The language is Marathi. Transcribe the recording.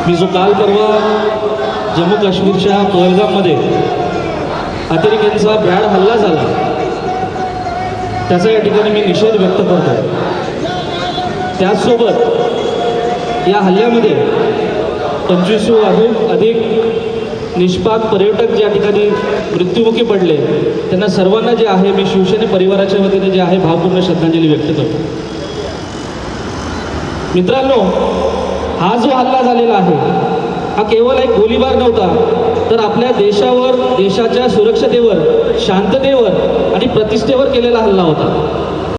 मी जो काल परवा जम्मू काश्मीरच्या पहलगाममध्ये अतिरेक्यांचा भ्याड हल्ला झाला त्याचा या ठिकाणी मी निषेध व्यक्त करतो. त्याचसोबत या हल्ल्यामध्ये 25हून अधिक निष्पाप पर्यटक ज्या ठिकाणी मृत्युमुखी पडले त्यांना सर्वांना जे आहे मी शिवसेने परिवाराच्या वतीने जे आहे भावपूर्ण श्रद्धांजली व्यक्त करतो. मित्रांनो, हा जो हल्ला झालेला आहे हा केवळ एक गोळीबार नव्हता, तर आपल्या देशावर, देशाच्या सुरक्षतेवर, शांततेवर आणि प्रतिष्ठेवर केलेला हल्ला होता.